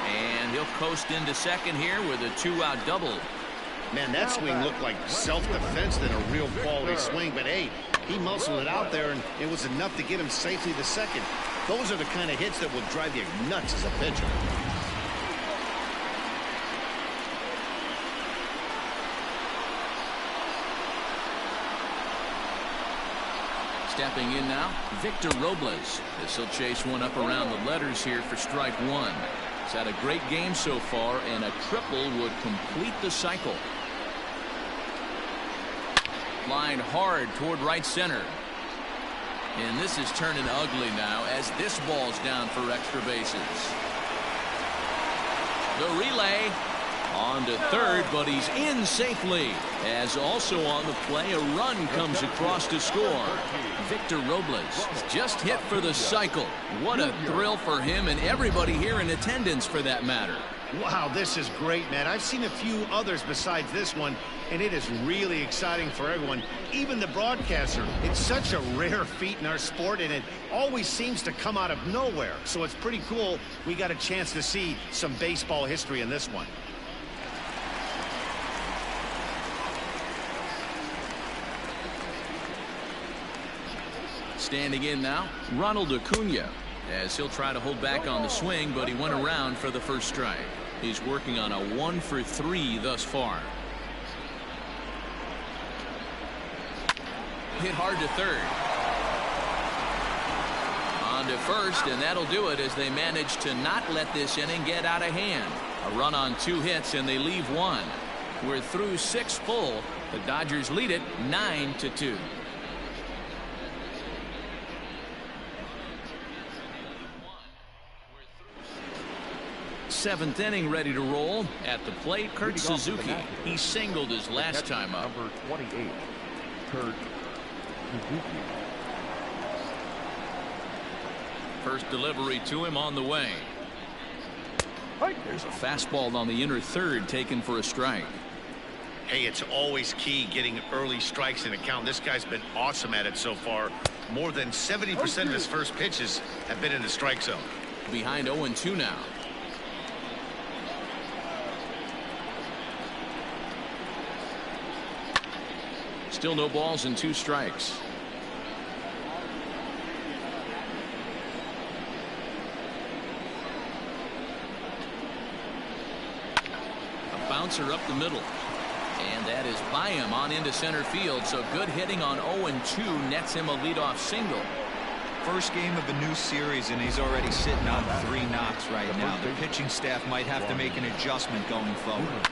And he'll coast into second here with a 2-out double. Man, that swing looked like self-defense than a real quality swing, but hey, he muscled it out there, and it was enough to get him safely to second. Those are the kind of hits that will drive you nuts as a pitcher. Stepping in now, Victor Robles. This will chase one up around the letters here for strike 1. He's had a great game so far, and a triple would complete the cycle. Line hard toward right center. And this is turning ugly now as this ball's down for extra bases. The relay on to third, but he's in safely. As also on the play, a run comes across to score. Victor Robles just hit for the cycle. What a thrill for him and everybody here in attendance for that matter. Wow, this is great, man. I've seen a few others besides this one, and it is really exciting for everyone, even the broadcaster. It's such a rare feat in our sport, and it always seems to come out of nowhere. So it's pretty cool we got a chance to see some baseball history in this one. Standing in now, Ronald Acuna, as he'll try to hold back on the swing, but he went around for the first strike. He's working on a 1-for-3 thus far. Hit hard to third. On to first, and that'll do it as they manage to not let this inning get out of hand. A run on 2 hits, and they leave 1. We're through 6 full. The Dodgers lead it 9-2. Seventh inning ready to roll. At the plate, Kurt Suzuki. He singled his last time up. Number 28, Kurt Suzuki. First delivery to him on the way. There's a fastball on the inner third taken for a strike. Hey, it's always key getting early strikes in a count. This guy's been awesome at it so far. More than 70% of his first pitches have been in the strike zone. Behind 0-2 now. Still no balls and 2 strikes. A bouncer up the middle. And that is by him on into center field. So good hitting on 0-2 nets him a leadoff single. First game of a new series, and he's already sitting on 3 knocks right now. The pitching staff might have to make an adjustment going forward.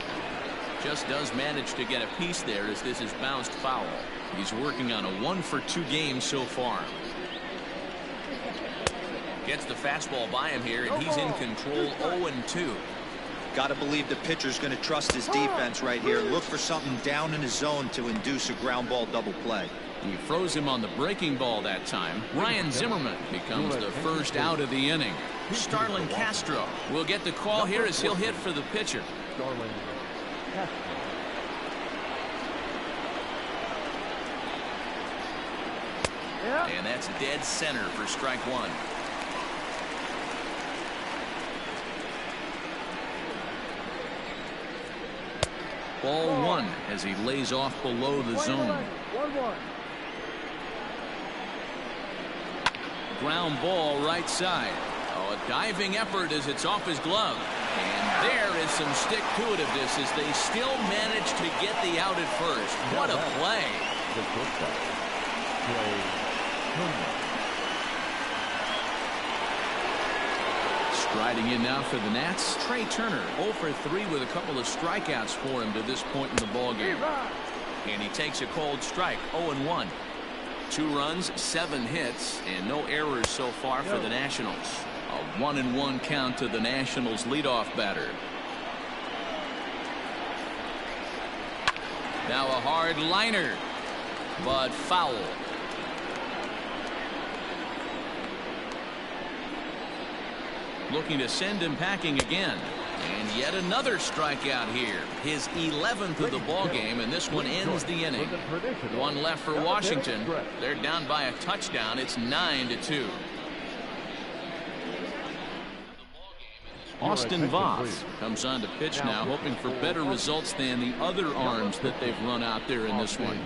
Just does manage to get a piece there as this is bounced foul. He's working on a 1-for-2 game so far. Gets the fastball by him here, and he's in control. 0-2. Got to believe the pitcher's going to trust his defense right here. Look for something down in his zone to induce a ground ball double play. He froze him on the breaking ball that time. Ryan Zimmerman becomes the first out of the inning. Starlin Castro will get the call here as he'll hit for the pitcher. And that's dead center for strike 1. Ball one as he lays off below the zone. Ground ball right side. Oh, a diving effort as it's off his glove. And there is some stick-to-itiveness as they still manage to get the out at first. What a play. Striding in now for the Nats, Trey Turner, 0 for 3 with a couple of strikeouts for him to this point in the ballgame. And he takes a cold strike, 0-1. 2 runs, 7 hits, and no errors so far for the Nationals. A 1-1 count to the Nationals leadoff batter. Now a hard liner, but foul. Looking to send him packing again. And yet another strikeout here. His 11th of the ball game, and this one ends the inning. 1 left for Washington. They're down by a touchdown. It's 9-2. Austin Voth comes on to pitch now, hoping for better results than the other arms that they've run out there in this one.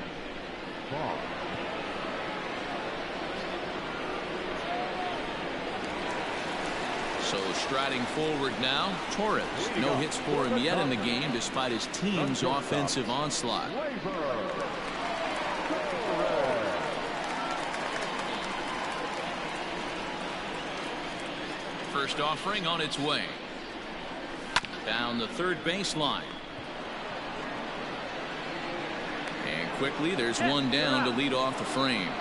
So striding forward now, Torres. No hits for him yet in the game despite his team's offensive onslaught. First offering on its way. Down the third baseline. And quickly there's one down to lead off the frame.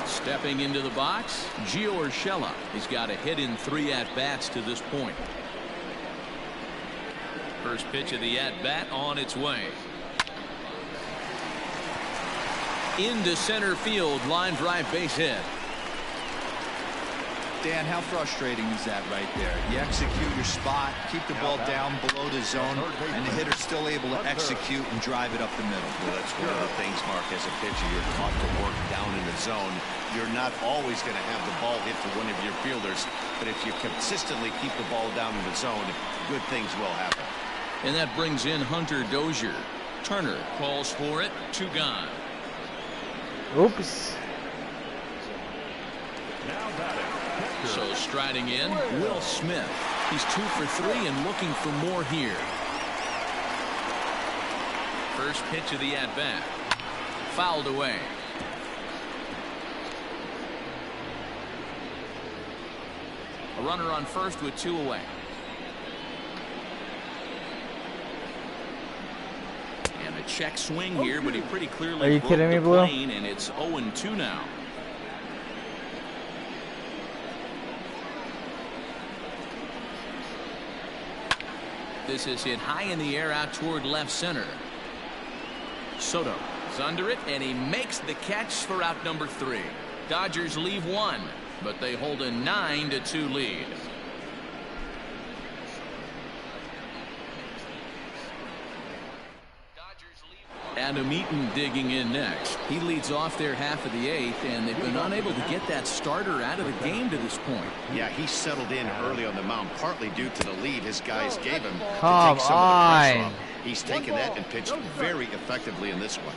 Stepping into the box, Gio Urshela. He's got a hit in 3 at-bats to this point. First pitch of the at-bat on its way. Into center field, line drive base hit. Dan, how frustrating is that right there? You execute your spot, keep the ball down below the zone, and the hitter's still able to execute and drive it up the middle. Well, that's one of the things, Mark, as a pitcher, you're taught to work down in the zone. You're not always going to have the ball hit to one of your fielders, but if you consistently keep the ball down in the zone, good things will happen. And that brings in Hunter Dozier. Turner calls for it. 2 gone. Oops. So striding in, Will Smith. He's 2 for 3 and looking for more here. First pitch of the at-bat. Fouled away. A runner on first with 2 away. And a check swing here, but he pretty clearly Are you kidding me, Blue? And it's 0-2 now. This is hit high in the air out toward left center. Soto is under it, and he makes the catch for out number 3. Dodgers leave 1, but they hold a 9-2 lead. Adam Eaton digging in next. He leads off their half of the 8th, and they've been unable to get that starter out of the game to this point. Yeah, he settled in early on the mound, partly due to the lead his guys gave him to Come take some of the pressure on. off. He's taken that and pitched very effectively in this one.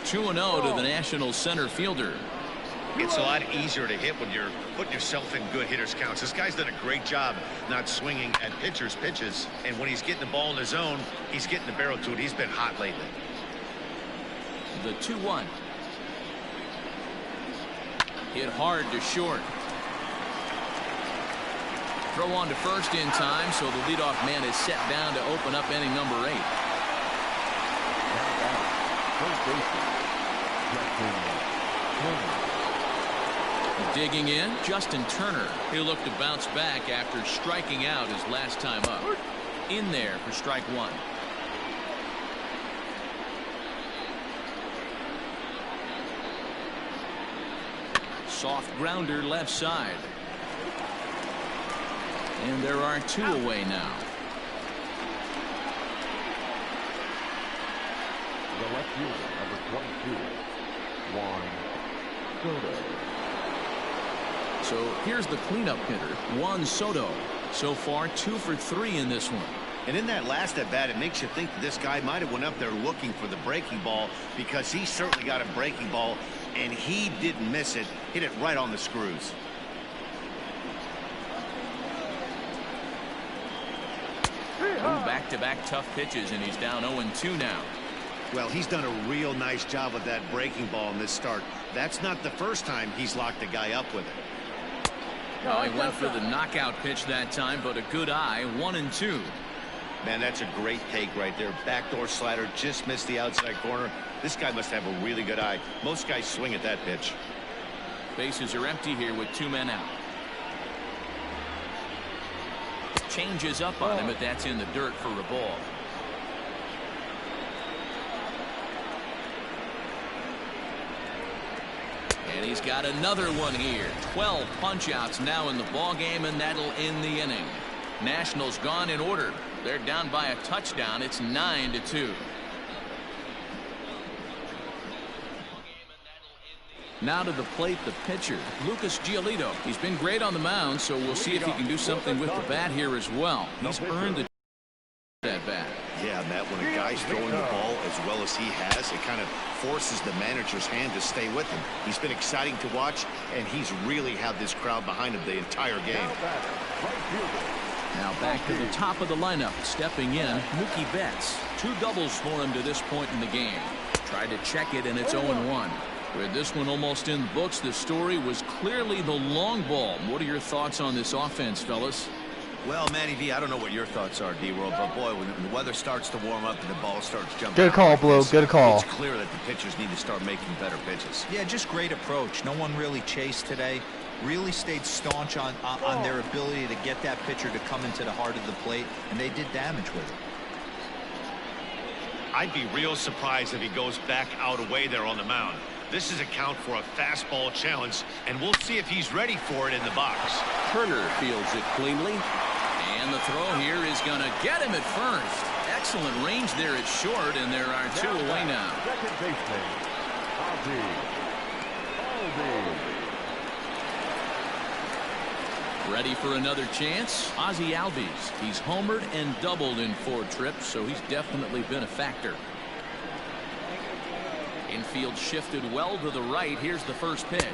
2-0 to the Nationals center fielder. It's a lot easier to hit when you're putting yourself in good hitters counts. This guy's done a great job not swinging at pitchers' pitches, and when he's getting the ball in the zone, he's getting the barrel to it. He's been hot lately. The 2-1. Hit hard to short. Throw on to first in time, so the leadoff man is set down to open up inning number 8. Digging in, Justin Turner. He'll look to bounce back after striking out his last time up. In there for strike 1. Soft grounder left side. And there are 2 away now. The left fielder, number 22, Juan Soto. So here's the cleanup hitter, Juan Soto. So far, 2 for 3 in this one. And in that last at bat, it makes you think that this guy might have went up there looking for the breaking ball, because he certainly got a breaking ball, and he didn't miss it. Hit it right on the screws. Back-to-back tough pitches, and he's down 0-2 now. Well, he's done a real nice job with that breaking ball in this start. That's not the first time he's locked a guy up with it. Well, he went for the knockout pitch that time, but a good eye, 1-2. Man, that's a great take right there. Backdoor slider, just missed the outside corner. This guy must have a really good eye. Most guys swing at that pitch. Bases are empty here with 2 men out. Changes up on him, but that's in the dirt for a ball. And he's got another one here. 12 punch-outs now in the ball game, and that'll end the inning. Nationals gone in order. They're down by a touchdown. It's 9-2. Now to the plate, the pitcher, Lucas Giolito. He's been great on the mound, so we'll see if he can do something with the bat here as well. He's earned the that bat. Yeah, Matt, when a guy's throwing the ball as well as he has, it kind of forces the manager's hand to stay with him. He's been exciting to watch, and he's really had this crowd behind him the entire game. Now back to the top of the lineup, stepping in, Mookie Betts. 2 doubles for him to this point in the game. Tried to check it, and it's 0-1. With this one almost in the books, the story was clearly the long ball. What are your thoughts on this offense, fellas? Well, Manny V, I don't know what your thoughts are, D-World, but boy, when the weather starts to warm up and the ball starts jumping. Good call, Blue. Good call. It's clear that the pitchers need to start making better pitches. Yeah, just great approach. No one really chased today. Really stayed staunch on their ability to get that pitcher to come into the heart of the plate, and they did damage with it. I'd be real surprised if he goes back out away there on the mound. This is a count for a fastball challenge, and we'll see if he's ready for it in the box. Turner fields it cleanly, and the throw here is going to get him at first. Excellent range there at short, and there are 2 away now. Second baseman, Ozzie. Ready for another chance? Ozzie Albies. He's homered and doubled in 4 trips, so he's definitely been a factor. Infield shifted well to the right. Here's the first pitch.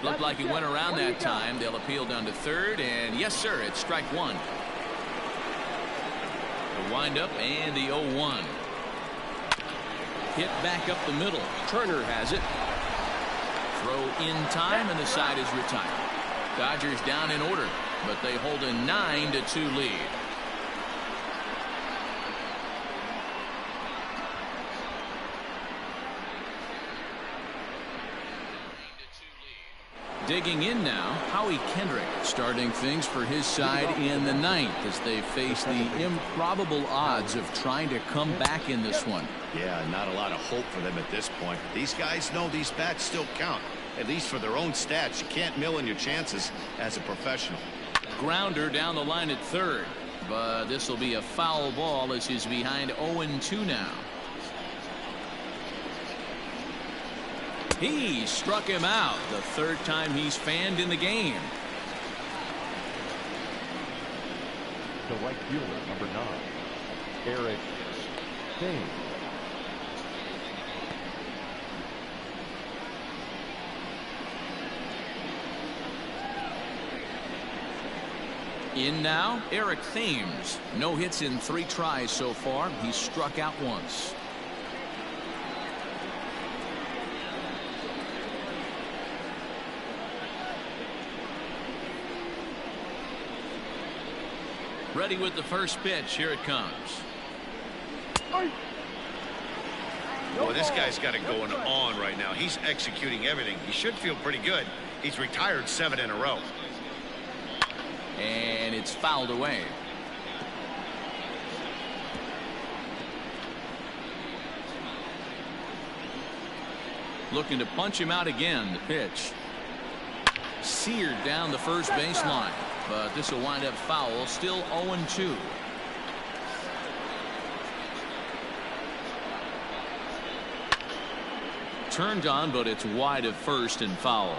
Looked like he went around that time. They'll appeal down to third, and yes, sir, it's strike 1. The windup and the 0-1. Hit back up the middle. Turner has it. Throw in time, and the side is retired. Dodgers down in order, but they hold a 9-2 lead. Digging in now, Howie Kendrick starting things for his side in the 9th as they face the improbable odds of trying to come back in this one. Yeah, not a lot of hope for them at this point. These guys know these bats still count, at least for their own stats. You can't mill in your chances as a professional. Grounder down the line at third, but this will be a foul ball as he's behind 0-2 now. He struck him out, the 3rd time he's fanned in the game. The right fielder, number 9, Eric Thames. In now, Eric Thames. No hits in 3 tries so far. He's struck out once. Ready with the first pitch. Here it comes. Boy, this guy's got it going on right now. He's executing everything. He should feel pretty good. He's retired 7 in a row. And it's fouled away. Looking to punch him out again. The pitch. Seared down the first baseline. But this will wind up foul. Still 0-2. Turned on, but it's wide of first and foul.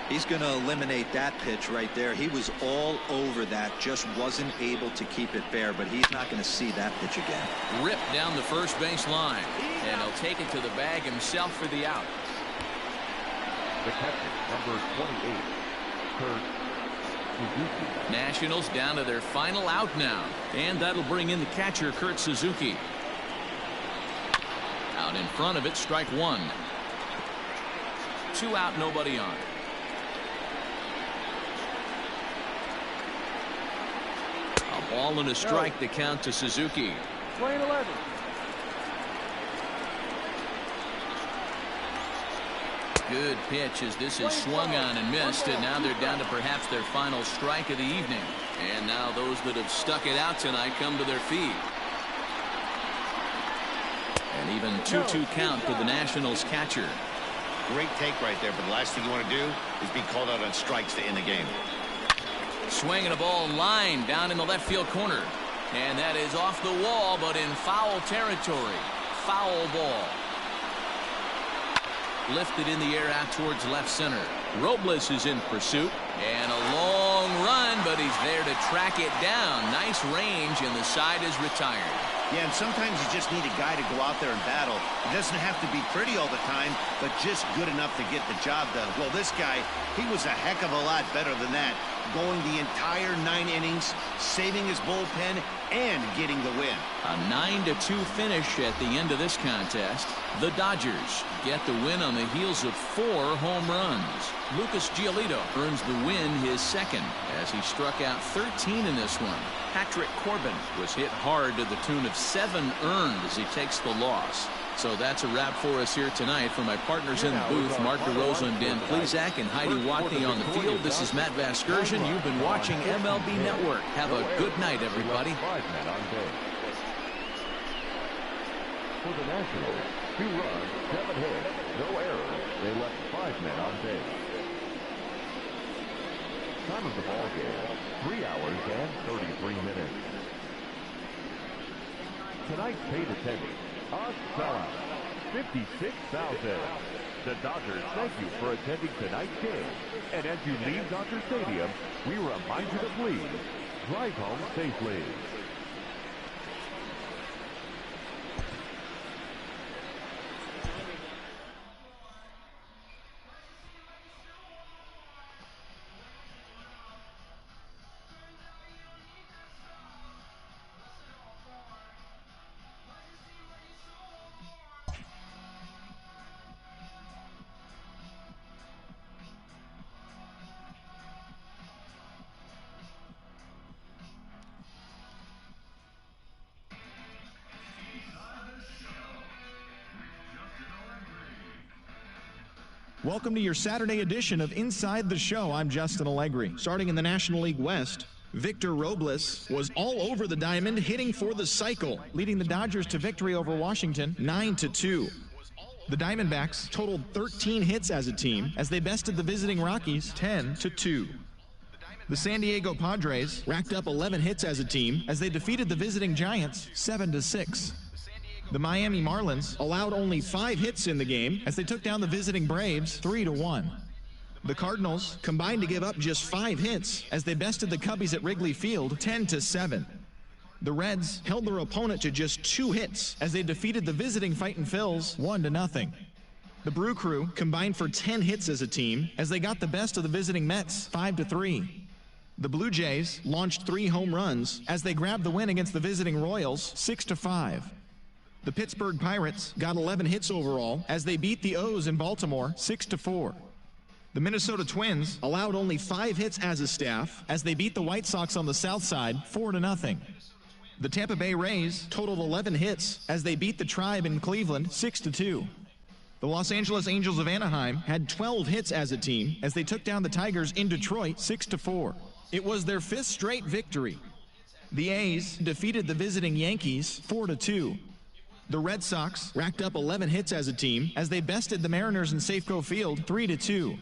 He's going to eliminate that pitch right there. He was all over that, just wasn't able to keep it fair, but he's not going to see that pitch again. Ripped down the first base line, and he'll take it to the bag himself for the out. The catcher, number 28, Kurt Suzuki. Nationals down to their final out now, and that'll bring in the catcher, Kurt Suzuki. Out in front of it, strike one. 2 out, nobody on. A ball and a strike to count to Suzuki. Lane 11. Good pitch as this is swung on and missed, and now they're down to perhaps their final strike of the evening. And now those that have stuck it out tonight come to their feet. And even 2-2 count to the Nationals catcher. Great take right there, but the last thing you want to do is be called out on strikes to end the game. Swinging a ball line down in the left field corner. And that is off the wall, but in foul territory. Foul ball. Lifted in the air out towards left center. Robles is in pursuit. And a long run, but he's there to track it down. Nice range, and the side is retired. Yeah, and sometimes you just need a guy to go out there and battle. It doesn't have to be pretty all the time, but just good enough to get the job done. Well, this guy, he was a heck of a lot better than that. Going the entire 9 innings, saving his bullpen, and getting the win. A 9-2 finish at the end of this contest. The Dodgers get the win on the heels of 4 home runs. Lucas Giolito earns the win, his second, as he struck out 13 in this one. Patrick Corbin was hit hard to the tune of 7 earned as he takes the loss. So that's a wrap for us here tonight. For my partners in the booth, Mark DeRosa and Dan Plesac and Heidi Watney on the field, this is Matt Vasgersian. You've been watching MLB Network. Have a good night, everybody. 5 men on base. For the Nationals, 2 runs, 7 hits, no errors. They left 5 men on base. Time of the ball game, 3 hours and 33 minutes. Tonight's paid attendance, a sellout, 56,000. The Dodgers thank you for attending tonight's game. And as you leave Dodger Stadium, we remind you to please drive home safely. Welcome to your Saturday edition of Inside the Show. I'm Justin Allegri. Starting in the National League West, Victor Robles was all over the diamond, hitting for the cycle, leading the Dodgers to victory over Washington 9-2. The Diamondbacks totaled 13 hits as a team as they bested the visiting Rockies 10-2. The San Diego Padres racked up 11 hits as a team as they defeated the visiting Giants 7-6. The Miami Marlins allowed only 5 hits in the game as they took down the visiting Braves 3-1. The Cardinals combined to give up just 5 hits as they bested the Cubbies at Wrigley Field 10-7. The Reds held their opponent to just 2 hits as they defeated the visiting Fightin' Phils 1-0. The Brew Crew combined for 10 hits as a team as they got the best of the visiting Mets 5-3. The Blue Jays launched 3 home runs as they grabbed the win against the visiting Royals 6-5. The Pittsburgh Pirates got 11 hits overall as they beat the O's in Baltimore 6-4. The Minnesota Twins allowed only 5 hits as a staff as they beat the White Sox on the south side 4-0. The Tampa Bay Rays totaled 11 hits as they beat the Tribe in Cleveland 6-2. The Los Angeles Angels of Anaheim had 12 hits as a team as they took down the Tigers in Detroit 6-4. It was their 5th straight victory. The A's defeated the visiting Yankees 4-2. The Red Sox racked up 11 hits as a team as they bested the Mariners in Safeco Field 3-2.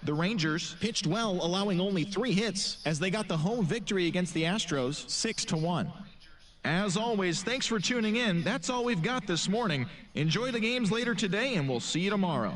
The Rangers pitched well, allowing only 3 hits as they got the home victory against the Astros 6-1. As always, thanks for tuning in. That's all we've got this morning. Enjoy the games later today, and we'll see you tomorrow.